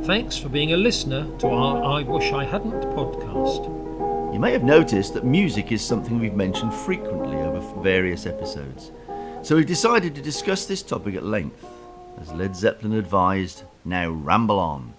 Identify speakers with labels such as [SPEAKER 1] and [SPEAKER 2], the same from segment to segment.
[SPEAKER 1] Thanks for being a listener to our I Wish I Hadn't podcast.
[SPEAKER 2] You may have noticed that music is something we've mentioned frequently over various episodes. So we've decided to discuss this topic at length. As Led Zeppelin advised, now ramble on.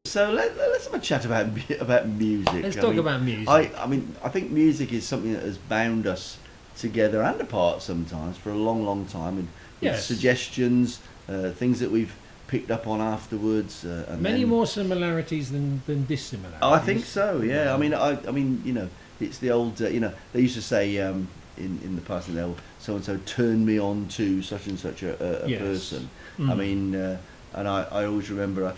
[SPEAKER 2] So let's have a chat about music.
[SPEAKER 1] Let's talk about music.
[SPEAKER 2] I think music is something that has bound us together and apart sometimes for a long, long time. And
[SPEAKER 1] Yes.
[SPEAKER 2] Suggestions, things that we've picked up on afterwards.
[SPEAKER 1] Many more similarities than dissimilarities.
[SPEAKER 2] Oh, I think so. Yeah. I mean, you know, it's the old. You know, they used to say in the past, you know, so and so turned me on to such and such a
[SPEAKER 1] Yes.
[SPEAKER 2] person.
[SPEAKER 1] Mm.
[SPEAKER 2] I mean, and I always remember.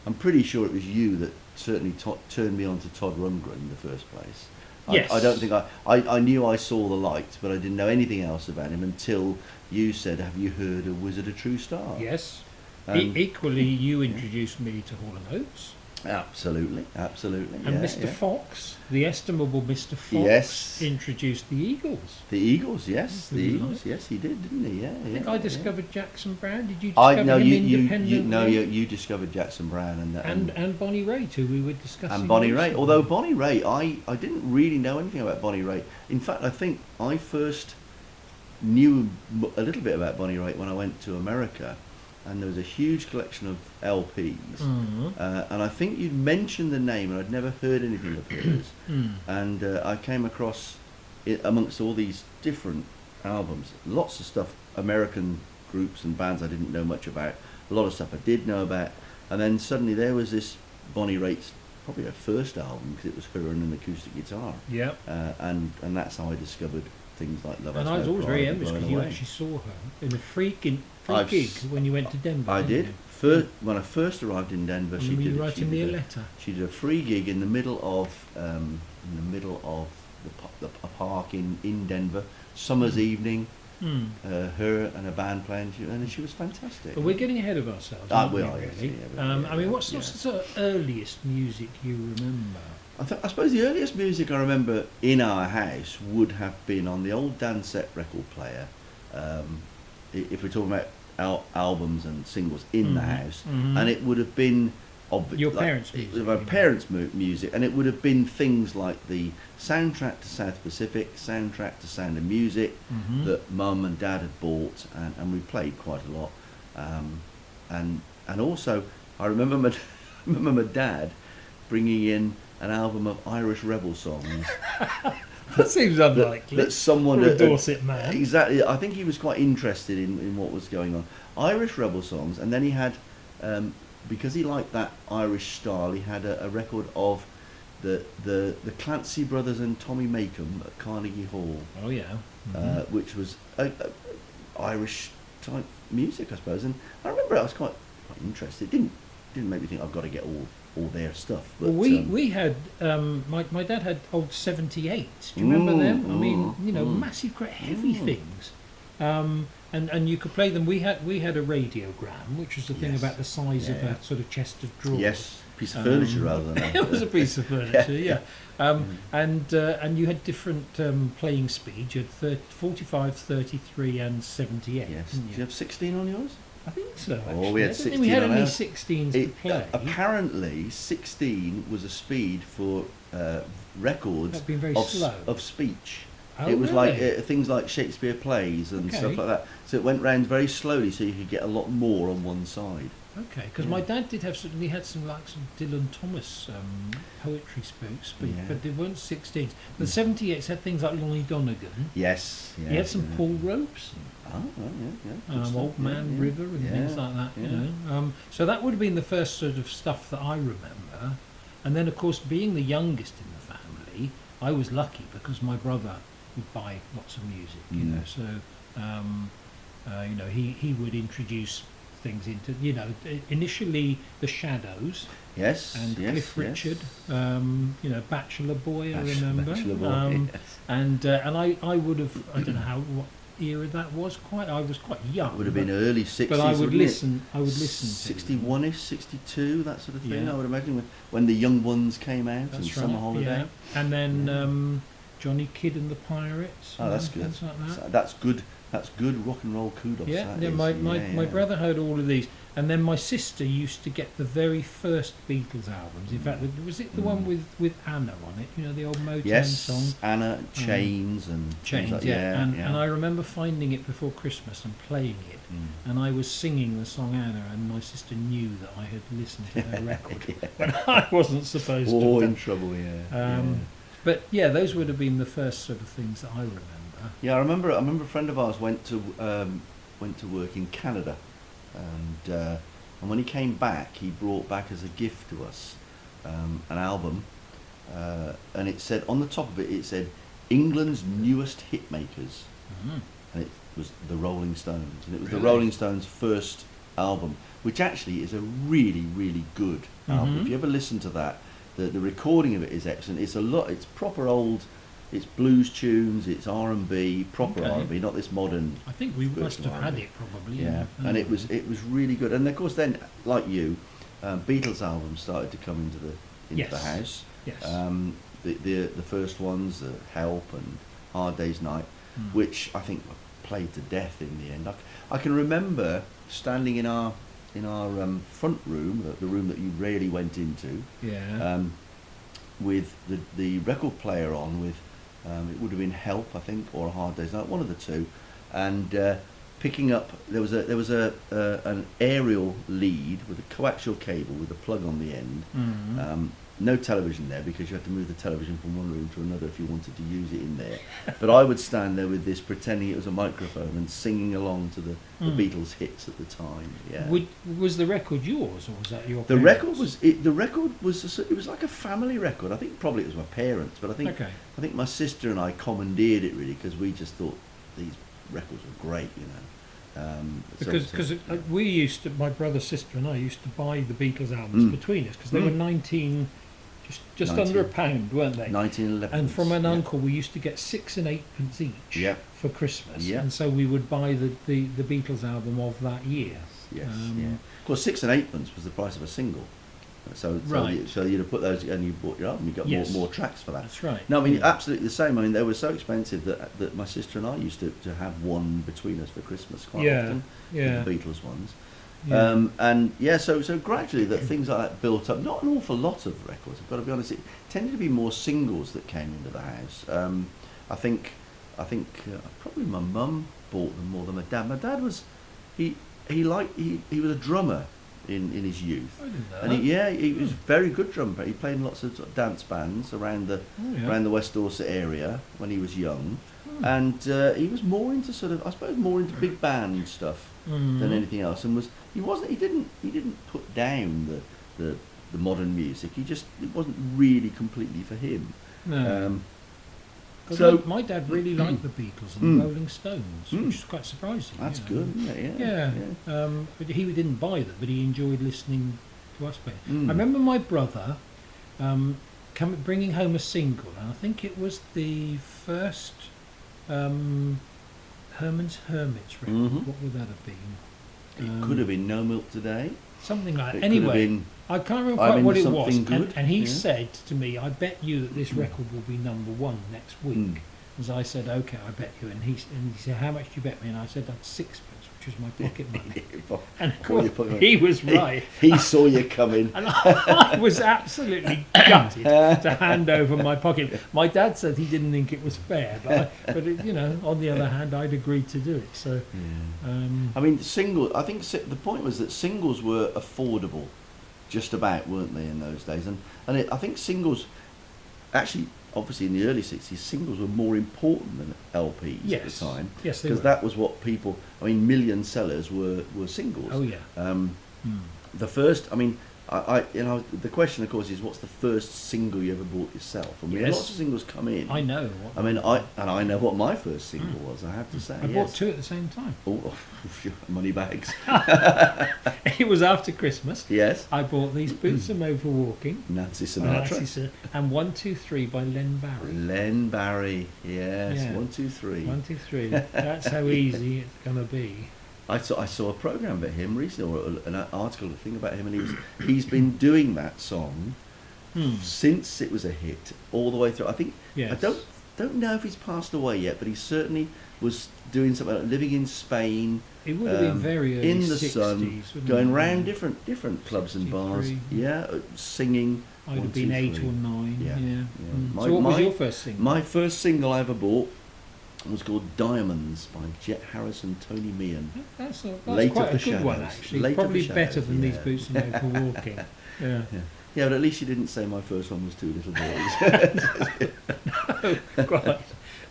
[SPEAKER 2] I'm pretty sure it was you that certainly turned me on to Todd Rundgren in the first place.
[SPEAKER 1] Yes.
[SPEAKER 2] I don't think I knew I saw the light, but I didn't know anything else about him until you said, "Have you heard of Wizard of True Star?"
[SPEAKER 1] Yes. Equally, you introduced me to Hall & Oates.
[SPEAKER 2] Absolutely.
[SPEAKER 1] And Mr. Fox, the estimable Mr. Fox,
[SPEAKER 2] Yes.
[SPEAKER 1] introduced the Eagles.
[SPEAKER 2] The Eagles, yes, the
[SPEAKER 1] Really
[SPEAKER 2] Eagles,
[SPEAKER 1] nice.
[SPEAKER 2] yes, he did, didn't he? Yeah.
[SPEAKER 1] I think I discovered Jackson Brown. Did you discover him independently?
[SPEAKER 2] You discovered Jackson Brown
[SPEAKER 1] And Bonnie Raitt, who we were discussing.
[SPEAKER 2] and Bonnie Raitt.
[SPEAKER 1] recently.
[SPEAKER 2] Although Bonnie Raitt, I didn't really know anything about Bonnie Raitt. In fact, I think I first knew a little bit about Bonnie Raitt when I went to America, and there was a huge collection of LPs.
[SPEAKER 1] Mhm.
[SPEAKER 2] And I think you'd mentioned the name, and I'd never heard anything of hers. And I came across it amongst all these different albums, lots of stuff, American groups and bands I didn't know much about, a lot of stuff I did know about, and then suddenly there was this Bonnie Raitt's, probably her first album, because it was her and an acoustic guitar.
[SPEAKER 1] Yeah.
[SPEAKER 2] And that's how I discovered things like Love
[SPEAKER 1] And
[SPEAKER 2] Has
[SPEAKER 1] I was
[SPEAKER 2] No
[SPEAKER 1] always
[SPEAKER 2] Pride
[SPEAKER 1] very
[SPEAKER 2] and
[SPEAKER 1] envious
[SPEAKER 2] Blown
[SPEAKER 1] because you
[SPEAKER 2] Away.
[SPEAKER 1] actually saw her in a free gig
[SPEAKER 2] I've
[SPEAKER 1] when you went to Denver.
[SPEAKER 2] I
[SPEAKER 1] didn't
[SPEAKER 2] did.
[SPEAKER 1] you?
[SPEAKER 2] When I first arrived in Denver, she
[SPEAKER 1] Remember
[SPEAKER 2] did.
[SPEAKER 1] you
[SPEAKER 2] She
[SPEAKER 1] writing me a
[SPEAKER 2] did
[SPEAKER 1] letter.
[SPEAKER 2] She did a free gig in the middle of the park in Denver, summer's evening. Her and a band playing, and she was fantastic.
[SPEAKER 1] But we're getting ahead of ourselves.
[SPEAKER 2] Ah,
[SPEAKER 1] aren't
[SPEAKER 2] we
[SPEAKER 1] we,
[SPEAKER 2] are, yes,
[SPEAKER 1] really?
[SPEAKER 2] yeah,
[SPEAKER 1] I mean, what's the sort of earliest music you remember?
[SPEAKER 2] I suppose the earliest music I remember in our house would have been on the old Dansette record player. If we're talking about albums and singles in the house, and it would have been
[SPEAKER 1] Your parents' music,
[SPEAKER 2] my
[SPEAKER 1] you
[SPEAKER 2] parents' music, and it would have been things like the soundtrack to South Pacific, soundtrack to Sound of Music that Mum and Dad had bought, and we played quite a lot. And also, I remember my dad bringing in an album of Irish rebel songs.
[SPEAKER 1] That seems unlikely.
[SPEAKER 2] That someone
[SPEAKER 1] for a Dorset man.
[SPEAKER 2] Exactly. I think he was quite interested in what was going on. Irish rebel songs, and then he had, because he liked that Irish style, he had a record of the Clancy Brothers and Tommy Makem at Carnegie Hall.
[SPEAKER 1] Oh yeah.
[SPEAKER 2] Which was Irish type music, I suppose. And I remember I was quite interested. It didn't make me think I've got to get all their stuff. But,
[SPEAKER 1] Well, we had my dad had old 78s. Do you remember them? I mean, massive, great, heavy things. And you could play them. We had a radiogram, which was the thing
[SPEAKER 2] Yes.
[SPEAKER 1] about the size of a sort of chest of drawers.
[SPEAKER 2] Yes, piece of furniture rather than
[SPEAKER 1] It was a piece of furniture, yeah. And you had different playing speeds. You had 45, 33, and 78.
[SPEAKER 2] Yes.
[SPEAKER 1] didn't
[SPEAKER 2] Do
[SPEAKER 1] you?
[SPEAKER 2] you have 16 on yours?
[SPEAKER 1] I think so.
[SPEAKER 2] Oh,
[SPEAKER 1] Actually.
[SPEAKER 2] we had
[SPEAKER 1] I don't think
[SPEAKER 2] 16
[SPEAKER 1] we had
[SPEAKER 2] on
[SPEAKER 1] any
[SPEAKER 2] ours.
[SPEAKER 1] 16s to play.
[SPEAKER 2] Apparently, 16 was a speed for records
[SPEAKER 1] That'd been very
[SPEAKER 2] of,
[SPEAKER 1] slow.
[SPEAKER 2] of speech.
[SPEAKER 1] Oh,
[SPEAKER 2] It was
[SPEAKER 1] really?
[SPEAKER 2] like things like Shakespeare plays and
[SPEAKER 1] Okay.
[SPEAKER 2] stuff like that. So it went round very slowly, so you could get a lot more on one side.
[SPEAKER 1] Okay, because my dad did have some. He had some like some Dylan Thomas poetry speaks, but they weren't 16s. The 78s had things like Lonnie Donegan.
[SPEAKER 2] Yes.
[SPEAKER 1] He had some Paul Ropes,
[SPEAKER 2] Oh, yeah. Good stuff.
[SPEAKER 1] Old Man River, and things like that.
[SPEAKER 2] yeah.
[SPEAKER 1] You know, so that would have been the first sort of stuff that I remember. And then, of course, being the youngest in the family, I was lucky because my brother would buy lots of music. You know, so He would introduce things into, initially the Shadows.
[SPEAKER 2] Yes.
[SPEAKER 1] And
[SPEAKER 2] yes,
[SPEAKER 1] Cliff
[SPEAKER 2] yes.
[SPEAKER 1] Richard, Bachelor Boy, I remember.
[SPEAKER 2] Bachelor Boy, yes.
[SPEAKER 1] And I would have, I don't know what era that was quite. I was quite young.
[SPEAKER 2] It would have been early 60s.
[SPEAKER 1] But I would
[SPEAKER 2] wouldn't
[SPEAKER 1] listen.
[SPEAKER 2] It?
[SPEAKER 1] I would listen.
[SPEAKER 2] 61ish, 62, that sort of thing.
[SPEAKER 1] Yeah.
[SPEAKER 2] I would imagine when the Young Ones came out
[SPEAKER 1] That's
[SPEAKER 2] and
[SPEAKER 1] right.
[SPEAKER 2] Summer Holiday.
[SPEAKER 1] Yeah. And then Johnny Kidd and the Pirates.
[SPEAKER 2] Oh, that's good.
[SPEAKER 1] Things like that.
[SPEAKER 2] So that's good. That's good rock and roll kudos.
[SPEAKER 1] Yeah,
[SPEAKER 2] that
[SPEAKER 1] yeah,
[SPEAKER 2] is.
[SPEAKER 1] my brother heard all of these, and then my sister used to get the very first Beatles albums. In fact, was it the one with Anna on it? The old Motown song.
[SPEAKER 2] Anna, Chains and
[SPEAKER 1] Chains.
[SPEAKER 2] like,
[SPEAKER 1] And I remember finding it before Christmas and playing it, and I was singing the song Anna, and my sister knew that I had listened to her record when I wasn't supposed to.
[SPEAKER 2] Oh, in trouble, yeah.
[SPEAKER 1] But yeah, those would have been the first sort of things that I remember.
[SPEAKER 2] Yeah, I remember a friend of ours went to work in Canada, and when he came back, he brought back as a gift to us an album, and it said on the top of it, it said England's newest hit makers, and it was the Rolling Stones, and it was the Rolling Stones' first album, which actually is a really, really good album. If you ever listen to that, the recording of it is excellent. It's proper old. It's blues tunes, it's R&B, proper R&B, not this modern.
[SPEAKER 1] I think we must have had it probably.
[SPEAKER 2] Yeah, and it was really good. And of course, then like you, Beatles albums started to come into the house.
[SPEAKER 1] Yes.
[SPEAKER 2] The first ones, Help and Hard Day's Night, which I think were played to death in the end. I can remember standing in our front room, the room that you rarely went into.
[SPEAKER 1] Yeah.
[SPEAKER 2] With the record player on with. It would have been Help, I think, or A Hard Day's Night, one of the two, and picking up. There was an aerial lead with a coaxial cable with a plug on the end. No television there because you had to move the television from one room to another if you wanted to use it in there. But I would stand there with this, pretending it was a microphone and singing along to the Beatles hits at the time. Yeah.
[SPEAKER 1] Was the record yours, or was that your?
[SPEAKER 2] The
[SPEAKER 1] parents'?
[SPEAKER 2] record was it was like a family record. I think probably it was my parents, but I think my sister and I commandeered it really because we just thought these records were great,
[SPEAKER 1] Because we used to, my brother, sister, and I used to buy the Beatles albums between us because they were 19. Just
[SPEAKER 2] 19.
[SPEAKER 1] under £1, weren't they?
[SPEAKER 2] 1911.
[SPEAKER 1] And from an uncle, we used to get 6 and 8p each for Christmas, and so we would buy the Beatles album of that year.
[SPEAKER 2] Yes. Of course, 6 and 8p was the price of a single. So you'd have put those and you bought your album. You got more tracks for that.
[SPEAKER 1] That's right.
[SPEAKER 2] No, I mean absolutely the same. I mean they were so expensive that my sister and I used to have one between us for Christmas quite often.
[SPEAKER 1] Yeah.
[SPEAKER 2] The Beatles ones.
[SPEAKER 1] Yeah.
[SPEAKER 2] So gradually that things like that built up. Not an awful lot of records, I've got to be honest. It tended to be more singles that came into the house. I think probably my mum bought them more than my dad. My dad was he was a drummer in his youth.
[SPEAKER 1] I didn't know.
[SPEAKER 2] And he was a very good drummer. He played in lots of dance bands around the West Dorset area when he was young. And he was more into more into big band stuff than anything else, and he didn't put down the modern music. It wasn't really completely for him.
[SPEAKER 1] No. So my dad really liked the Beatles and the Rolling Stones, which is quite surprising.
[SPEAKER 2] That's good, isn't it?
[SPEAKER 1] Yeah. But he didn't buy them, but he enjoyed listening to us play. I remember my brother bringing home a single, and I think it was the first Herman's Hermits record. What would that have been?
[SPEAKER 2] It could have been No Milk Today.
[SPEAKER 1] Something like that. Anyway, I can't remember quite what it was. And he said to me, I bet you that this record will be #1 next week. As I said, okay, I bet you. And he said, how much do you bet me? And I said, that's 6p, which was my pocket money. And of course, he was right.
[SPEAKER 2] He saw you coming.
[SPEAKER 1] And I was absolutely gutted to hand over my pocket. My dad said he didn't think it was fair, but on the other hand, I'd agreed to do it. So,
[SPEAKER 2] I mean, I think the point was that singles were affordable, just about, weren't they, in those days? And I think singles, actually, obviously in the early 60s, singles were more important than LPs at the time.
[SPEAKER 1] Yes,
[SPEAKER 2] because that was what people. I mean, million sellers were singles.
[SPEAKER 1] Oh yeah.
[SPEAKER 2] The first, I mean, The question, of course, is what's the first single you ever bought yourself? I mean,
[SPEAKER 1] Yes.
[SPEAKER 2] lots of singles come in.
[SPEAKER 1] I know.
[SPEAKER 2] I mean, I know what my first single was. I have to say.
[SPEAKER 1] I bought two at the same time.
[SPEAKER 2] Oh, money bags.
[SPEAKER 1] It was after Christmas.
[SPEAKER 2] Yes.
[SPEAKER 1] I bought These Boots Are Made for Walking.
[SPEAKER 2] Nancy
[SPEAKER 1] by
[SPEAKER 2] Sinatra.
[SPEAKER 1] Nancy and 1, 2, 3 by Len Barry.
[SPEAKER 2] Len Barry. Yes.
[SPEAKER 1] Yeah.
[SPEAKER 2] 1, 2, 3.
[SPEAKER 1] 1, 2, 3. That's how easy it's gonna be.
[SPEAKER 2] I saw a program about him recently, or an article, a thing about him, and he's been doing that song since it was a hit all the way through. I think
[SPEAKER 1] Yes.
[SPEAKER 2] I don't know if he's passed away yet, but he certainly was doing something like living in Spain.
[SPEAKER 1] It would have been very early
[SPEAKER 2] in the
[SPEAKER 1] 60s,
[SPEAKER 2] sun,
[SPEAKER 1] wouldn't
[SPEAKER 2] going
[SPEAKER 1] it?
[SPEAKER 2] round different clubs and bars.
[SPEAKER 1] 63.
[SPEAKER 2] Yeah, singing.
[SPEAKER 1] I'd have
[SPEAKER 2] 1,
[SPEAKER 1] been
[SPEAKER 2] 2,
[SPEAKER 1] 8
[SPEAKER 2] 3.
[SPEAKER 1] or 9.
[SPEAKER 2] Yeah,
[SPEAKER 1] Yeah.
[SPEAKER 2] yeah.
[SPEAKER 1] So what was your first single?
[SPEAKER 2] My first single I ever bought was called Diamonds by Jet Harris and Tony Meehan.
[SPEAKER 1] That's
[SPEAKER 2] Late
[SPEAKER 1] quite
[SPEAKER 2] of
[SPEAKER 1] a
[SPEAKER 2] the
[SPEAKER 1] good one,
[SPEAKER 2] Shadows.
[SPEAKER 1] actually.
[SPEAKER 2] Late of
[SPEAKER 1] Probably
[SPEAKER 2] the
[SPEAKER 1] better
[SPEAKER 2] Shadows,
[SPEAKER 1] than These
[SPEAKER 2] yeah.
[SPEAKER 1] Boots Are Made for Walking. Yeah.
[SPEAKER 2] Yeah, but at least you didn't say my first one was Two Little Boys.
[SPEAKER 1] No, quite.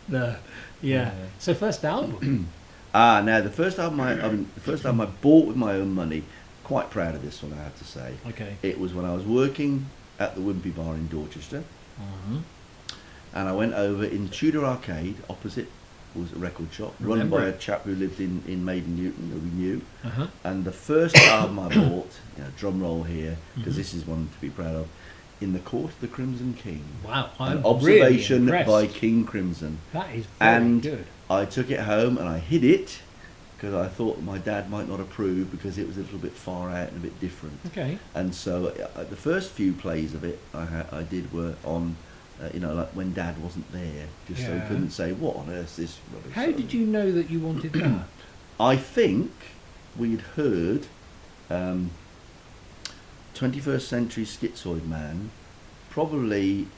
[SPEAKER 1] No. Yeah. So first album.
[SPEAKER 2] Now the first album I bought with my own money. Quite proud of this one, I have to say.
[SPEAKER 1] Okay.
[SPEAKER 2] It was when I was working at the Wimpy Bar in Dorchester, and I went over in Tudor Arcade opposite was a record shop run
[SPEAKER 1] Remember
[SPEAKER 2] by a
[SPEAKER 1] it.
[SPEAKER 2] chap who lived in Maiden Newton, who we knew.
[SPEAKER 1] Uh-huh.
[SPEAKER 2] And the first album I bought, drum roll here, because
[SPEAKER 1] Mhm.
[SPEAKER 2] this is one to be proud of, In the Court of the Crimson King.
[SPEAKER 1] Wow.
[SPEAKER 2] An
[SPEAKER 1] I'm
[SPEAKER 2] observation
[SPEAKER 1] really
[SPEAKER 2] by
[SPEAKER 1] impressed.
[SPEAKER 2] King Crimson.
[SPEAKER 1] That is very
[SPEAKER 2] And
[SPEAKER 1] good.
[SPEAKER 2] I took it home and I hid it because I thought my dad might not approve because it was a little bit far out and a bit different.
[SPEAKER 1] Okay.
[SPEAKER 2] And so the first few plays of it I did were on, like when Dad wasn't there, just so
[SPEAKER 1] Yeah.
[SPEAKER 2] he couldn't say, what on earth's this rubbish?
[SPEAKER 1] How did you know that you wanted that?
[SPEAKER 2] I think we'd heard 21st Century Schizoid Man probably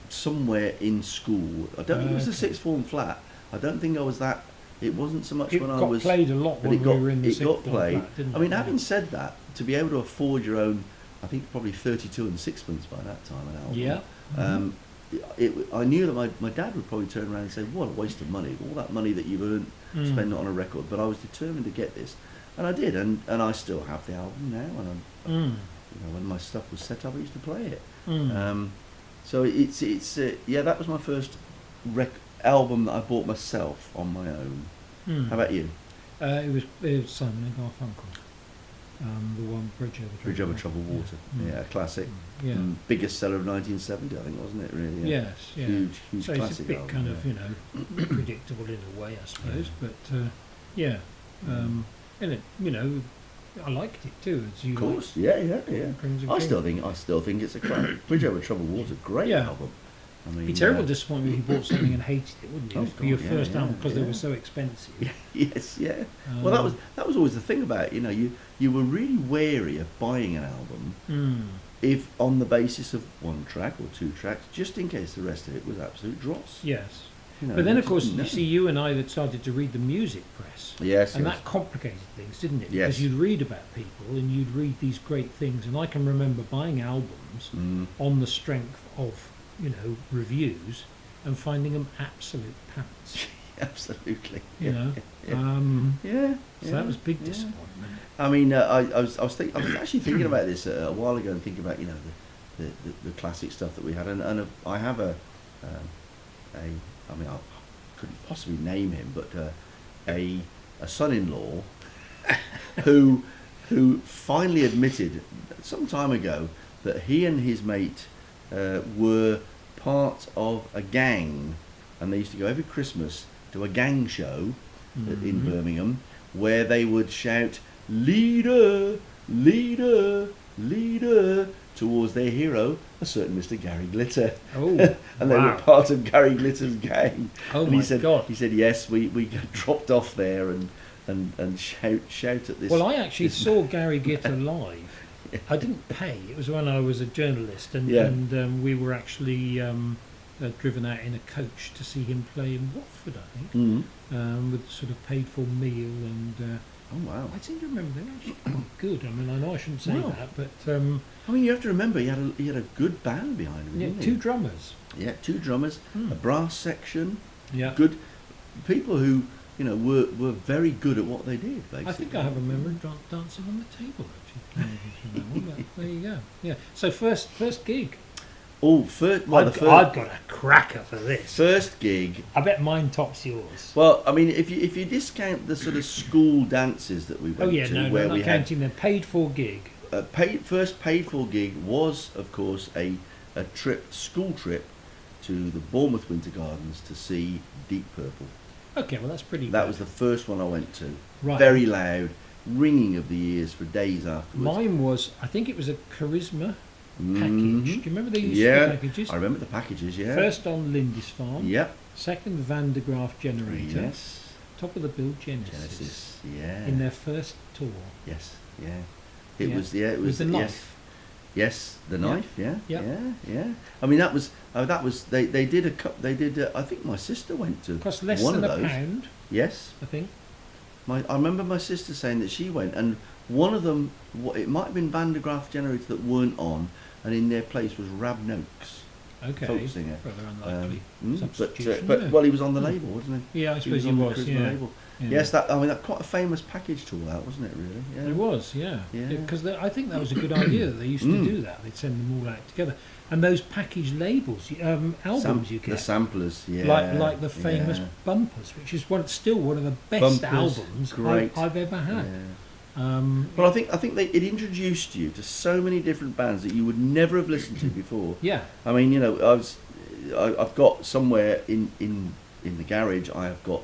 [SPEAKER 2] somewhere in school. I don't think it was the
[SPEAKER 1] Okay.
[SPEAKER 2] sixth form flat. I don't think I was that. It wasn't so much
[SPEAKER 1] It
[SPEAKER 2] when I
[SPEAKER 1] got
[SPEAKER 2] was.
[SPEAKER 1] played a lot
[SPEAKER 2] But
[SPEAKER 1] when
[SPEAKER 2] it got,
[SPEAKER 1] we were in the
[SPEAKER 2] it got
[SPEAKER 1] sixth form
[SPEAKER 2] played.
[SPEAKER 1] flat, didn't
[SPEAKER 2] I mean,
[SPEAKER 1] it?
[SPEAKER 2] having said that, to be able to afford your own, I think probably 32 and sixpence by that time an album.
[SPEAKER 1] Yeah.
[SPEAKER 2] I knew that my dad would probably turn around and say, "What a waste of money! All that money that you've earned,
[SPEAKER 1] Mm.
[SPEAKER 2] spend it on a record." But I was determined to get this, and I did, and I still have the album now. And when my stuff was set up, I used to play it. So it's that was my first album that I bought myself on my own. How about you?
[SPEAKER 1] It was Simon and Garfunkel. The one Bridge Over Troubled
[SPEAKER 2] Bridge Over
[SPEAKER 1] Water.
[SPEAKER 2] Troubled Water.
[SPEAKER 1] Mm.
[SPEAKER 2] Yeah, classic.
[SPEAKER 1] Yeah.
[SPEAKER 2] Biggest seller of 1970, I think, wasn't it? Really. Yeah.
[SPEAKER 1] Yes. Yeah.
[SPEAKER 2] Huge
[SPEAKER 1] So
[SPEAKER 2] classic
[SPEAKER 1] it's a bit
[SPEAKER 2] album,
[SPEAKER 1] kind
[SPEAKER 2] yeah.
[SPEAKER 1] of predictable in a way, I suppose. But yeah. And it, I liked it too. As you
[SPEAKER 2] Of course, yeah.
[SPEAKER 1] Crimson
[SPEAKER 2] I
[SPEAKER 1] King.
[SPEAKER 2] still think it's a classic. Bridge Over Troubled Water, great
[SPEAKER 1] Yeah.
[SPEAKER 2] album. I mean,
[SPEAKER 1] It'd be terrible disappointment if you bought something and hated it, wouldn't you?
[SPEAKER 2] Oh,
[SPEAKER 1] For your
[SPEAKER 2] God,
[SPEAKER 1] first
[SPEAKER 2] yeah,
[SPEAKER 1] album because they
[SPEAKER 2] yeah.
[SPEAKER 1] were so expensive.
[SPEAKER 2] Yes, yeah. Well, that was always the thing about it. You were really wary of buying an album if on the basis of one track or two tracks, just in case the rest of it was absolute dross.
[SPEAKER 1] Yes.
[SPEAKER 2] You know,
[SPEAKER 1] But then,
[SPEAKER 2] you
[SPEAKER 1] of course,
[SPEAKER 2] just
[SPEAKER 1] you
[SPEAKER 2] didn't
[SPEAKER 1] see, you and I had started to read the music press.
[SPEAKER 2] Yes,
[SPEAKER 1] And
[SPEAKER 2] yes.
[SPEAKER 1] that complicated things, didn't it?
[SPEAKER 2] Yes.
[SPEAKER 1] Because you'd read about people and you'd read these great things. And I can remember buying albums on the strength of, reviews and finding them absolute pants.
[SPEAKER 2] Absolutely.
[SPEAKER 1] You know?
[SPEAKER 2] Yeah.
[SPEAKER 1] So that was big disappointment.
[SPEAKER 2] I mean, I was actually thinking about this a while ago and thinking about the classic stuff that we had, and I have I couldn't possibly name him, but a son-in-law who finally admitted some time ago that he and his mate were part of a gang, and they used to go every Christmas to a gang show in Birmingham where they would shout "Leader, leader, leader" towards their hero, a certain Mr. Gary Glitter.
[SPEAKER 1] Oh,
[SPEAKER 2] And they were part of Gary Glitter's gang.
[SPEAKER 1] Oh,
[SPEAKER 2] and
[SPEAKER 1] my
[SPEAKER 2] he said,
[SPEAKER 1] God.
[SPEAKER 2] He said, yes, we got dropped off there and shout at this.
[SPEAKER 1] Well, I actually
[SPEAKER 2] this-
[SPEAKER 1] saw Gary Glitter live. I didn't pay. It was when I was a journalist, and we were actually driven out in a coach to see him play in Watford, I think, with sort of paid for meal and.
[SPEAKER 2] Oh wow!
[SPEAKER 1] I seem to remember they were actually quite good. I mean, I know I shouldn't say
[SPEAKER 2] Well,
[SPEAKER 1] that, but
[SPEAKER 2] I mean, you have to remember he had a good band behind him.
[SPEAKER 1] yeah,
[SPEAKER 2] didn't he?
[SPEAKER 1] two drummers.
[SPEAKER 2] Yeah, two drummers, a brass section.
[SPEAKER 1] Yeah.
[SPEAKER 2] Good people who were very good at what they did. Basically,
[SPEAKER 1] I think I have a memory of dancing on the table actually. But there you go. Yeah. So first gig.
[SPEAKER 2] Oh,
[SPEAKER 1] I've got a cracker for this.
[SPEAKER 2] first gig.
[SPEAKER 1] I bet mine tops yours.
[SPEAKER 2] Well, I mean, if you discount the sort of school dances that we went to,
[SPEAKER 1] No,
[SPEAKER 2] where
[SPEAKER 1] not
[SPEAKER 2] we had
[SPEAKER 1] counting the paid for gig.
[SPEAKER 2] first paid for gig was, of course, a school trip to the Bournemouth Winter Gardens to see Deep Purple.
[SPEAKER 1] Okay, well that's pretty.
[SPEAKER 2] That
[SPEAKER 1] good.
[SPEAKER 2] was the first one I went to.
[SPEAKER 1] Right.
[SPEAKER 2] Very loud, ringing of the ears for days afterwards.
[SPEAKER 1] Mine was, I think it was a Charisma package.
[SPEAKER 2] Mhm.
[SPEAKER 1] Do you remember they used
[SPEAKER 2] Yeah,
[SPEAKER 1] the packages?
[SPEAKER 2] I remember the packages. Yeah.
[SPEAKER 1] First on Lindisfarne.
[SPEAKER 2] Yep.
[SPEAKER 1] Second Van de Graaff Generator.
[SPEAKER 2] Yes.
[SPEAKER 1] Top of the bill Genesis.
[SPEAKER 2] Genesis. Yeah.
[SPEAKER 1] In their first tour.
[SPEAKER 2] Yes. Yeah. It
[SPEAKER 1] Yeah.
[SPEAKER 2] was. Yeah. It
[SPEAKER 1] With
[SPEAKER 2] was
[SPEAKER 1] the
[SPEAKER 2] yes.
[SPEAKER 1] knife.
[SPEAKER 2] Yes, the
[SPEAKER 1] Yeah.
[SPEAKER 2] knife. Yeah.
[SPEAKER 1] Yeah.
[SPEAKER 2] Yeah. I mean, that was. They did a cup. They did. I think my sister went to
[SPEAKER 1] Cost less
[SPEAKER 2] one
[SPEAKER 1] than
[SPEAKER 2] of
[SPEAKER 1] a
[SPEAKER 2] those.
[SPEAKER 1] pound,
[SPEAKER 2] Yes.
[SPEAKER 1] I think.
[SPEAKER 2] I remember my sister saying that she went, and one of them, it might have been Van de Graaff Generator that weren't on, and in their place was Rab Noakes,
[SPEAKER 1] Okay.
[SPEAKER 2] folk singer.
[SPEAKER 1] Rather unlikely.
[SPEAKER 2] But
[SPEAKER 1] Substitution,
[SPEAKER 2] but
[SPEAKER 1] yeah.
[SPEAKER 2] well, he was on the label, wasn't he?
[SPEAKER 1] Yeah, I suppose he
[SPEAKER 2] on the
[SPEAKER 1] was.
[SPEAKER 2] Charisma
[SPEAKER 1] Yeah.
[SPEAKER 2] label.
[SPEAKER 1] Yeah.
[SPEAKER 2] Yes, that quite a famous package tool, that wasn't it? Really? Yeah.
[SPEAKER 1] It was, yeah.
[SPEAKER 2] Yeah.
[SPEAKER 1] Because I think that was a good idea that they used to do that. They'd send them all out together. And those package labels, albums you
[SPEAKER 2] The
[SPEAKER 1] get.
[SPEAKER 2] samplers, yeah.
[SPEAKER 1] Like the famous
[SPEAKER 2] yeah.
[SPEAKER 1] Bumpers, which is still one of the best
[SPEAKER 2] Bumpers,
[SPEAKER 1] albums
[SPEAKER 2] great.
[SPEAKER 1] I've ever had.
[SPEAKER 2] Yeah. Well, I think it introduced you to so many different bands that you would never have listened to before.
[SPEAKER 1] Yeah.
[SPEAKER 2] I mean, I've got somewhere in the garage. I have got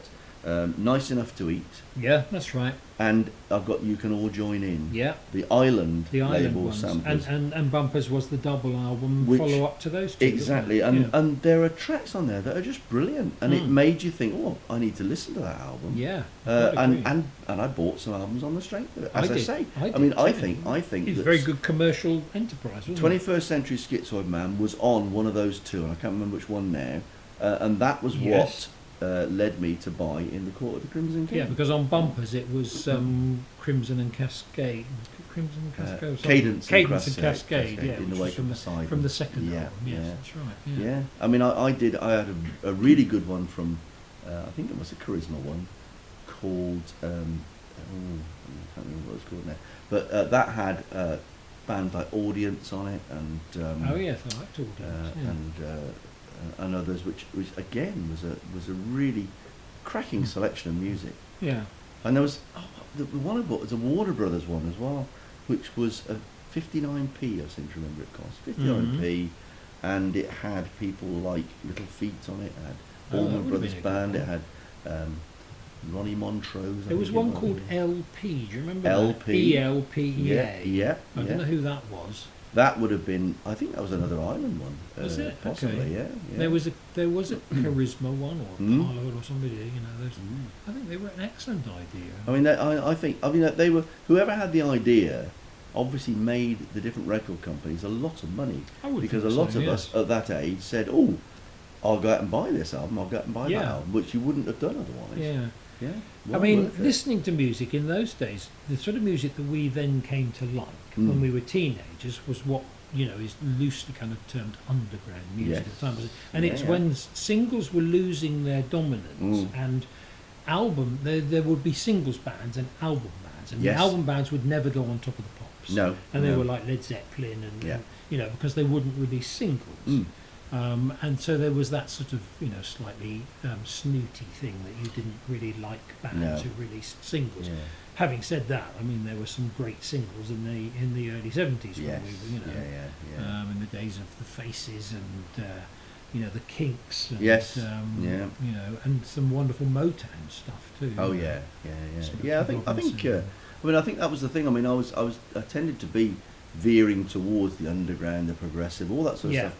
[SPEAKER 2] Nice Enough to Eat,
[SPEAKER 1] Yeah, that's right.
[SPEAKER 2] and I've got You Can All Join In.
[SPEAKER 1] Yeah.
[SPEAKER 2] The Island
[SPEAKER 1] The Island
[SPEAKER 2] label
[SPEAKER 1] ones.
[SPEAKER 2] samplers.
[SPEAKER 1] And Bumpers was the double album
[SPEAKER 2] Which-
[SPEAKER 1] follow up to those two.
[SPEAKER 2] Exactly,
[SPEAKER 1] wasn't it?
[SPEAKER 2] and there are tracks on there that are just brilliant, and it
[SPEAKER 1] Mm.
[SPEAKER 2] made you think, oh, I need to listen to that album.
[SPEAKER 1] Yeah.
[SPEAKER 2] And I bought some albums on the strength of it. As I
[SPEAKER 1] did.
[SPEAKER 2] say,
[SPEAKER 1] I
[SPEAKER 2] I mean,
[SPEAKER 1] did
[SPEAKER 2] I
[SPEAKER 1] too.
[SPEAKER 2] think
[SPEAKER 1] It's a
[SPEAKER 2] that
[SPEAKER 1] very good commercial enterprise, wasn't it?
[SPEAKER 2] 21st Century Schizoid Man was on one of those two, and I can't remember which one now, and that was
[SPEAKER 1] Yes.
[SPEAKER 2] what led me to buy In the Court of the Crimson King.
[SPEAKER 1] Yeah, because on Bumpers it was Crimson and Cascade. Crimson and Cascade? or something.
[SPEAKER 2] Cadence and
[SPEAKER 1] and Cascade, yeah.
[SPEAKER 2] In the
[SPEAKER 1] which
[SPEAKER 2] Wake
[SPEAKER 1] was
[SPEAKER 2] of Poseidon.
[SPEAKER 1] from the second
[SPEAKER 2] Yeah,
[SPEAKER 1] album. Yes,
[SPEAKER 2] yeah.
[SPEAKER 1] that's right. Yeah.
[SPEAKER 2] Yeah, I mean, I had a really good one from, I think it was a Charisma one, called, I can't remember what it was called now, but that had bands like Audience on it, and
[SPEAKER 1] Oh yes, I liked Audience. Yeah.
[SPEAKER 2] and others, which again was a really cracking selection of music.
[SPEAKER 1] Yeah.
[SPEAKER 2] And there was the one I bought was a Warner Brothers one as well, which was a 59p. I seem to remember it cost 59p, and it had people like Little Feet on it. It had
[SPEAKER 1] Oh, that
[SPEAKER 2] Allman
[SPEAKER 1] would have
[SPEAKER 2] Brothers
[SPEAKER 1] been a good
[SPEAKER 2] Band. It
[SPEAKER 1] one.
[SPEAKER 2] had Ronnie Montrose.
[SPEAKER 1] There was one called LP. Do you remember
[SPEAKER 2] LP.
[SPEAKER 1] that? ELPEA.
[SPEAKER 2] Yeah.
[SPEAKER 1] I don't know who that was.
[SPEAKER 2] That would have been. I think that was another Island one.
[SPEAKER 1] Was it?
[SPEAKER 2] Possibly.
[SPEAKER 1] Okay.
[SPEAKER 2] Yeah.
[SPEAKER 1] There was a Charisma one or
[SPEAKER 2] Mm.
[SPEAKER 1] Carlo or somebody. Those. I think they were an excellent idea.
[SPEAKER 2] I mean, I think they were, whoever had the idea obviously made the different record companies a lot of money,
[SPEAKER 1] I would
[SPEAKER 2] because a
[SPEAKER 1] think
[SPEAKER 2] lot
[SPEAKER 1] so,
[SPEAKER 2] of
[SPEAKER 1] yes.
[SPEAKER 2] us at that age said, "Oh, I'll go out and buy this album. I'll go out and buy that
[SPEAKER 1] Yeah.
[SPEAKER 2] album," which you wouldn't have done otherwise.
[SPEAKER 1] Yeah.
[SPEAKER 2] Yeah.
[SPEAKER 1] I
[SPEAKER 2] Well
[SPEAKER 1] mean,
[SPEAKER 2] worth it.
[SPEAKER 1] listening to music in those days, the sort of music that we then came to like when we were teenagers was what is loosely kind of termed underground music
[SPEAKER 2] Yes.
[SPEAKER 1] at the time. And it's
[SPEAKER 2] Yeah.
[SPEAKER 1] when singles were losing their dominance and there would be singles bands and album bands, and
[SPEAKER 2] Yes.
[SPEAKER 1] the album bands would never go on top of the pops.
[SPEAKER 2] No,
[SPEAKER 1] and they
[SPEAKER 2] no.
[SPEAKER 1] were like Led Zeppelin and
[SPEAKER 2] Yeah.
[SPEAKER 1] because they wouldn't release singles.
[SPEAKER 2] Mm.
[SPEAKER 1] And so there was that sort of, slightly snooty thing that you didn't really like bands
[SPEAKER 2] No.
[SPEAKER 1] who released singles.
[SPEAKER 2] Yeah.
[SPEAKER 1] Having said that, I mean, there were some great singles in the early 70s
[SPEAKER 2] Yes.
[SPEAKER 1] when we were,
[SPEAKER 2] Yeah.
[SPEAKER 1] in the days of the Faces and, the Kinks. And,
[SPEAKER 2] Yes.
[SPEAKER 1] and some wonderful Motown stuff too.
[SPEAKER 2] Oh yeah.
[SPEAKER 1] Smokey
[SPEAKER 2] Yeah. I think.
[SPEAKER 1] Robinson.
[SPEAKER 2] I think that was the thing. I mean, I tended to be veering towards the underground, the progressive, all that sort of
[SPEAKER 1] Yeah.
[SPEAKER 2] stuff.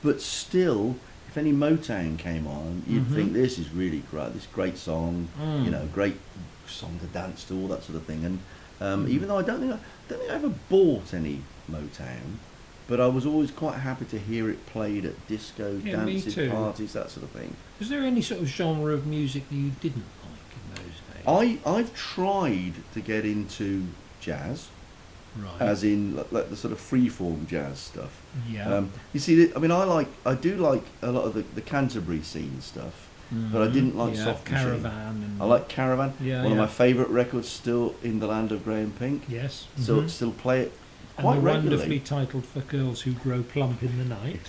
[SPEAKER 2] But still, if any Motown came on, you'd think this is really great. This great song, great song to dance to, all that sort of thing. And even though I don't think I ever bought any Motown, but I was always quite happy to hear it played at discos,
[SPEAKER 1] Yeah, me
[SPEAKER 2] dances,
[SPEAKER 1] too.
[SPEAKER 2] parties, that sort of thing.
[SPEAKER 1] Was there any sort of genre of music that you didn't like in those days?
[SPEAKER 2] I've tried to get into jazz,
[SPEAKER 1] Right.
[SPEAKER 2] as in like the sort of freeform jazz stuff.
[SPEAKER 1] Yeah.
[SPEAKER 2] You see, I mean, I do like a lot of the Canterbury scene stuff. but I didn't like
[SPEAKER 1] yeah,
[SPEAKER 2] Soft Machine.
[SPEAKER 1] Caravan. And
[SPEAKER 2] I like Caravan.
[SPEAKER 1] Yeah,
[SPEAKER 2] One of
[SPEAKER 1] yeah.
[SPEAKER 2] my favourite records still in the land of grey and pink.
[SPEAKER 1] Yes.
[SPEAKER 2] Still play it
[SPEAKER 1] And
[SPEAKER 2] quite
[SPEAKER 1] the
[SPEAKER 2] regularly.
[SPEAKER 1] wonderfully titled For Girls Who Grow Plump in the Night.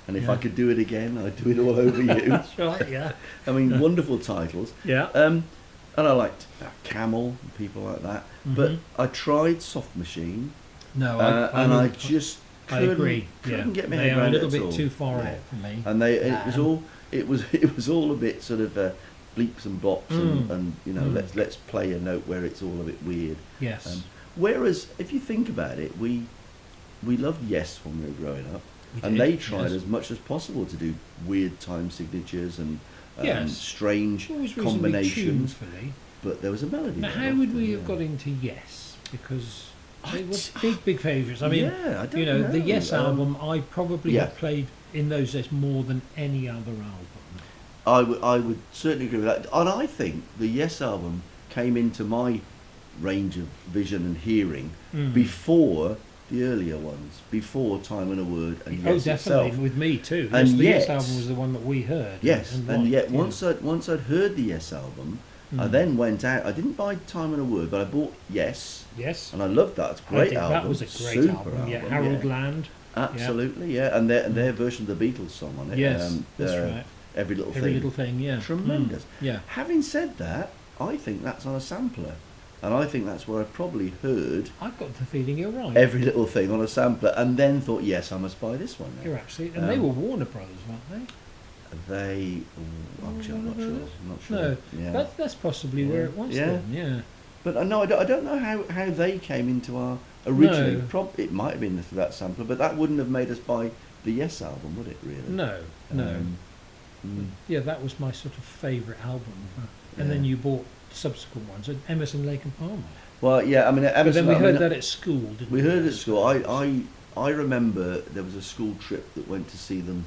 [SPEAKER 2] And if
[SPEAKER 1] Yeah.
[SPEAKER 2] I could do it again, I'd do it all over you.
[SPEAKER 1] That's right, yeah.
[SPEAKER 2] I mean, wonderful titles.
[SPEAKER 1] Yeah.
[SPEAKER 2] And I liked Camel and people like that. But I tried Soft Machine,
[SPEAKER 1] No,
[SPEAKER 2] I just
[SPEAKER 1] I
[SPEAKER 2] couldn't,
[SPEAKER 1] agree.
[SPEAKER 2] couldn't
[SPEAKER 1] Yeah.
[SPEAKER 2] get my
[SPEAKER 1] They
[SPEAKER 2] head
[SPEAKER 1] are a
[SPEAKER 2] around
[SPEAKER 1] little
[SPEAKER 2] it at
[SPEAKER 1] bit
[SPEAKER 2] all.
[SPEAKER 1] too far
[SPEAKER 2] Yeah.
[SPEAKER 1] out for me.
[SPEAKER 2] And it was all a bit sort of bleeps and bops and you know let's play a note where it's all a bit weird.
[SPEAKER 1] Yes.
[SPEAKER 2] Whereas if you think about it, we loved Yes when we were growing up,
[SPEAKER 1] We
[SPEAKER 2] and
[SPEAKER 1] did,
[SPEAKER 2] they tried
[SPEAKER 1] yes.
[SPEAKER 2] as much as possible to do weird time signatures and
[SPEAKER 1] Yes.
[SPEAKER 2] strange
[SPEAKER 1] Always reasonably
[SPEAKER 2] combinations.
[SPEAKER 1] tunefully.
[SPEAKER 2] But there was a melody.
[SPEAKER 1] Now,
[SPEAKER 2] there
[SPEAKER 1] how would
[SPEAKER 2] often,
[SPEAKER 1] we have
[SPEAKER 2] yeah.
[SPEAKER 1] got into Yes? Because they
[SPEAKER 2] I
[SPEAKER 1] were big favourites. I mean,
[SPEAKER 2] yeah, I don't
[SPEAKER 1] you know, the
[SPEAKER 2] know.
[SPEAKER 1] Yes album, I probably
[SPEAKER 2] yeah.
[SPEAKER 1] have played in those days more than any other album.
[SPEAKER 2] I would certainly agree with that. And I think the Yes album came into my range of vision and hearing before the earlier ones, before Time and a Word and
[SPEAKER 1] Oh,
[SPEAKER 2] Yes
[SPEAKER 1] definitely,
[SPEAKER 2] itself.
[SPEAKER 1] with me too.
[SPEAKER 2] And
[SPEAKER 1] Yes, the Yes
[SPEAKER 2] yet-
[SPEAKER 1] album was the one that we heard.
[SPEAKER 2] Yes, and
[SPEAKER 1] liked,
[SPEAKER 2] yet
[SPEAKER 1] yeah.
[SPEAKER 2] once I'd heard the Yes album, I then went out. I didn't buy Time and a Word, but I bought Yes,
[SPEAKER 1] Yes.
[SPEAKER 2] and I loved that. It's a
[SPEAKER 1] I
[SPEAKER 2] great
[SPEAKER 1] did.
[SPEAKER 2] album.
[SPEAKER 1] That was a great
[SPEAKER 2] super
[SPEAKER 1] album. Yeah, Harold Land.
[SPEAKER 2] Absolutely, yeah. And their version of the Beatles song on it.
[SPEAKER 1] Yes, that's right.
[SPEAKER 2] Every little
[SPEAKER 1] Every
[SPEAKER 2] thing.
[SPEAKER 1] little thing, yeah.
[SPEAKER 2] Tremendous.
[SPEAKER 1] Yeah.
[SPEAKER 2] Having said that, I think that's on a sampler, and I think that's where I probably heard
[SPEAKER 1] I've got the feeling you're right.
[SPEAKER 2] Every Little Thing on a sampler, and then thought, yes, I must buy this one. Now.
[SPEAKER 1] You're absolutely. And they were Warner Brothers, weren't they?
[SPEAKER 2] They, actually, I'm not sure. I'm not sure.
[SPEAKER 1] No,
[SPEAKER 2] Yeah.
[SPEAKER 1] that's possibly where it was
[SPEAKER 2] Yeah.
[SPEAKER 1] then. Yeah.
[SPEAKER 2] But no, I don't know how they came into our originally.
[SPEAKER 1] No.
[SPEAKER 2] It might have been for that sampler, but that wouldn't have made us buy the Yes album, would it? Really?
[SPEAKER 1] No, no.
[SPEAKER 2] Mm.
[SPEAKER 1] Yeah, that was my sort of favourite album. And
[SPEAKER 2] Yeah.
[SPEAKER 1] then you bought subsequent ones, Emerson, Lake and Palmer.
[SPEAKER 2] Well, yeah. I mean,
[SPEAKER 1] But
[SPEAKER 2] Emerson,
[SPEAKER 1] then we
[SPEAKER 2] I
[SPEAKER 1] heard
[SPEAKER 2] mean,
[SPEAKER 1] that at school, didn't
[SPEAKER 2] we heard it at school. I remember there was a school trip that went to see them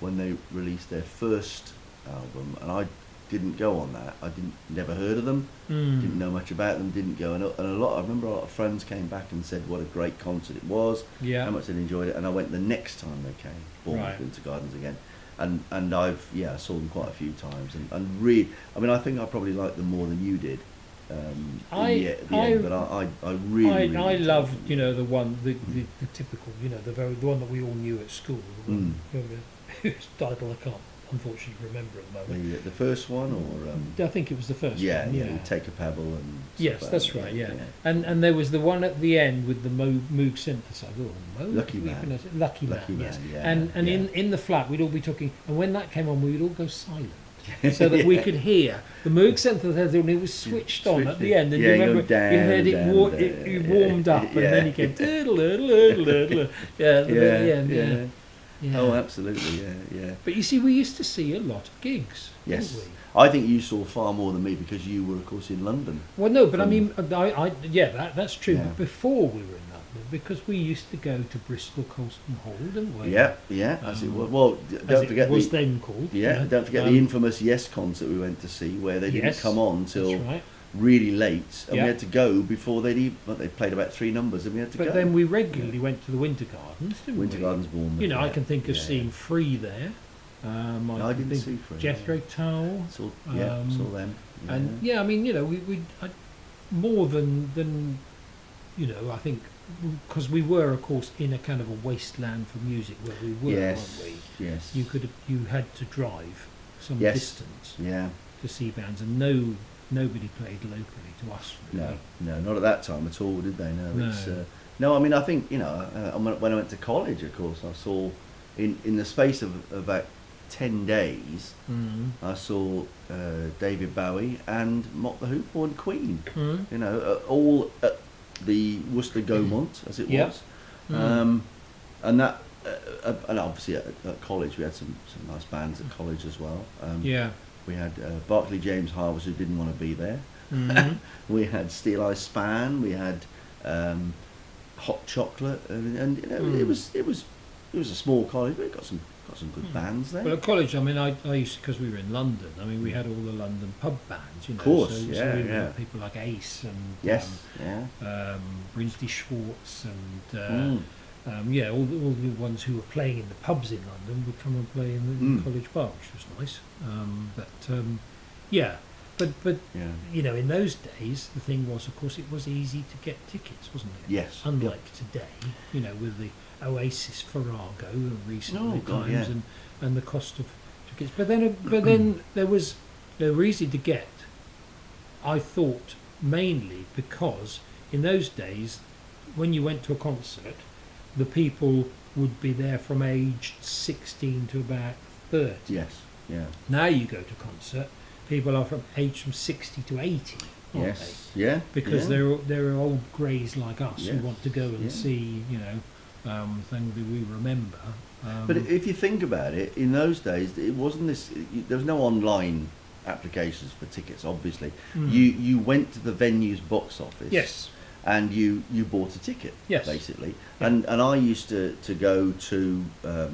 [SPEAKER 2] when they released their first album, and I didn't go on that. I never heard of them, didn't know much about them, didn't go. And I remember a lot of friends came back and said what a great concert it was,
[SPEAKER 1] Yeah.
[SPEAKER 2] how much they'd enjoyed it. And I went the next time they came, Bournemouth
[SPEAKER 1] Right.
[SPEAKER 2] Winter Gardens again. And I saw them quite a few times, and really, I mean, I think I probably liked them more than you did. End, but I really
[SPEAKER 1] I
[SPEAKER 2] enjoyed
[SPEAKER 1] loved,
[SPEAKER 2] them.
[SPEAKER 1] you know, the one, the typical, you know, the one that we all knew at school. The one, whose title I can't unfortunately remember at the moment.
[SPEAKER 2] The first one, or
[SPEAKER 1] I think it was the first one.
[SPEAKER 2] you take a pebble and
[SPEAKER 1] Yes,
[SPEAKER 2] stuff
[SPEAKER 1] that's
[SPEAKER 2] like
[SPEAKER 1] right.
[SPEAKER 2] that,
[SPEAKER 1] Yeah, and there was the one at the end with the Moog synthesizer. Oh, Moog?
[SPEAKER 2] Lucky
[SPEAKER 1] We
[SPEAKER 2] Man.
[SPEAKER 1] pronounce it? Lucky Man.
[SPEAKER 2] Lucky
[SPEAKER 1] Yes.
[SPEAKER 2] Man, yeah,
[SPEAKER 1] And
[SPEAKER 2] yeah.
[SPEAKER 1] in the flat we'd all be talking, and when that came on, we would all go silent. So that we could hear the Moog synthesizer, and it was switched on at the end, and
[SPEAKER 2] Yeah,
[SPEAKER 1] you
[SPEAKER 2] you go
[SPEAKER 1] remember
[SPEAKER 2] down,
[SPEAKER 1] you heard
[SPEAKER 2] down,
[SPEAKER 1] it
[SPEAKER 2] down,
[SPEAKER 1] warmed up, and then you came at the end. Yeah.
[SPEAKER 2] Oh, absolutely, yeah.
[SPEAKER 1] But you see, we used to see a lot of gigs,
[SPEAKER 2] Yes.
[SPEAKER 1] didn't we?
[SPEAKER 2] I think you saw far more than me because you were, of course, in London.
[SPEAKER 1] Well, no, but I
[SPEAKER 2] From-
[SPEAKER 1] mean, that's true.
[SPEAKER 2] Yeah.
[SPEAKER 1] But before we were in London, because we used to go to Bristol Colston Hall, didn't we?
[SPEAKER 2] Yeah, as it was. Well,
[SPEAKER 1] As
[SPEAKER 2] don't
[SPEAKER 1] it
[SPEAKER 2] forget
[SPEAKER 1] was
[SPEAKER 2] the
[SPEAKER 1] then called.
[SPEAKER 2] don't forget the infamous Yes concert we went to see, where they didn't
[SPEAKER 1] Yes,
[SPEAKER 2] come on till
[SPEAKER 1] That's right.
[SPEAKER 2] really late, and
[SPEAKER 1] Yeah.
[SPEAKER 2] we had to go before they played about 3 numbers, and we had to
[SPEAKER 1] But
[SPEAKER 2] go.
[SPEAKER 1] then we regularly went to the Winter Gardens, didn't
[SPEAKER 2] Winter
[SPEAKER 1] we?
[SPEAKER 2] Gardens, Bournemouth.
[SPEAKER 1] You know, I
[SPEAKER 2] yeah,
[SPEAKER 1] can think of
[SPEAKER 2] yeah.
[SPEAKER 1] seeing Free there.
[SPEAKER 2] I
[SPEAKER 1] can
[SPEAKER 2] didn't
[SPEAKER 1] think
[SPEAKER 2] see Free.
[SPEAKER 1] Jethro Tull.
[SPEAKER 2] Saw
[SPEAKER 1] um,
[SPEAKER 2] them.
[SPEAKER 1] And yeah, I mean, you know, more than you know, I think because we were, of course, in a kind of a wasteland for music where we were,
[SPEAKER 2] Yes,
[SPEAKER 1] weren't we?
[SPEAKER 2] yes.
[SPEAKER 1] You had to drive some
[SPEAKER 2] Yes.
[SPEAKER 1] distance
[SPEAKER 2] Yeah.
[SPEAKER 1] to see bands, and nobody played locally to us. Really.
[SPEAKER 2] No, not at that time at all, did they? No.
[SPEAKER 1] No.
[SPEAKER 2] It's, no, I mean, I think, you know, when I went to college, of course, I saw, in the space of about 10 days, I saw David Bowie and Mott the Hoople and Queen, you know, all at the Worcester Gaumont, as it
[SPEAKER 1] Yeah.
[SPEAKER 2] was. And that, and obviously at college, we had some nice bands at college as well.
[SPEAKER 1] Yeah.
[SPEAKER 2] We had Barclay James Harvest, who didn't want to be there. We had Steel Eye Span. We had Hot Chocolate, and you know, it was a small college, but it got some good bands there.
[SPEAKER 1] Well, at college, I mean, I used, because we were in London. I mean, we had all the London pub bands, you know.
[SPEAKER 2] Of course,
[SPEAKER 1] so
[SPEAKER 2] yeah,
[SPEAKER 1] we
[SPEAKER 2] yeah.
[SPEAKER 1] had people like Ace and
[SPEAKER 2] Yes, yeah.
[SPEAKER 1] Brinsley Schwartz and all the ones who were playing in the pubs in London would come and play in the College Bar, which was nice. But
[SPEAKER 2] Yeah.
[SPEAKER 1] you know, in those days, the thing was, of course, it was easy to get tickets, wasn't it?
[SPEAKER 2] Yes.
[SPEAKER 1] Unlike today, you know, with the Oasis Farrago in recent times,
[SPEAKER 2] yeah.
[SPEAKER 1] and the cost of tickets. But then they were easy to get. I thought mainly because in those days, when you went to a concert, the people would be there from age 16 to about 30.
[SPEAKER 2] Yes. Yeah.
[SPEAKER 1] Now you go to concert, people are from 60 to 80, aren't
[SPEAKER 2] Yes. Yeah.
[SPEAKER 1] because
[SPEAKER 2] yeah.
[SPEAKER 1] they're old greys like us
[SPEAKER 2] Yes.
[SPEAKER 1] who want to go and
[SPEAKER 2] Yeah.
[SPEAKER 1] see, you know, things that we remember.
[SPEAKER 2] But if you think about it, in those days, it wasn't this. There was no online applications for tickets. Obviously, you went to the venue's box office.
[SPEAKER 1] Yes.
[SPEAKER 2] And you bought a ticket.
[SPEAKER 1] Yes.
[SPEAKER 2] Basically,
[SPEAKER 1] Yeah.
[SPEAKER 2] and I used to go to. I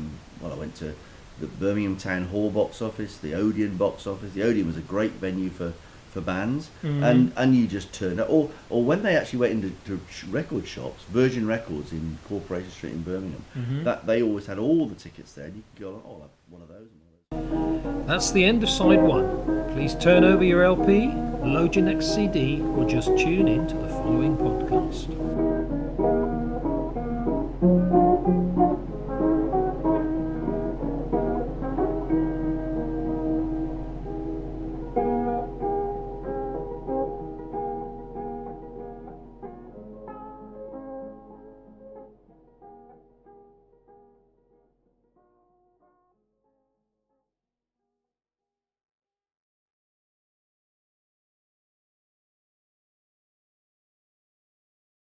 [SPEAKER 2] went to the Birmingham Town Hall box office, the Odeon box office. The Odeon was a great venue for bands, and you just turned up. Or when they actually went into record shops, Virgin Records in Corporation Street in Birmingham, that they always had all the tickets there, and you could go, I'll have one of those.
[SPEAKER 1] That's the end of side one. Please turn over your LP, load your next CD, or just tune in to the following podcast.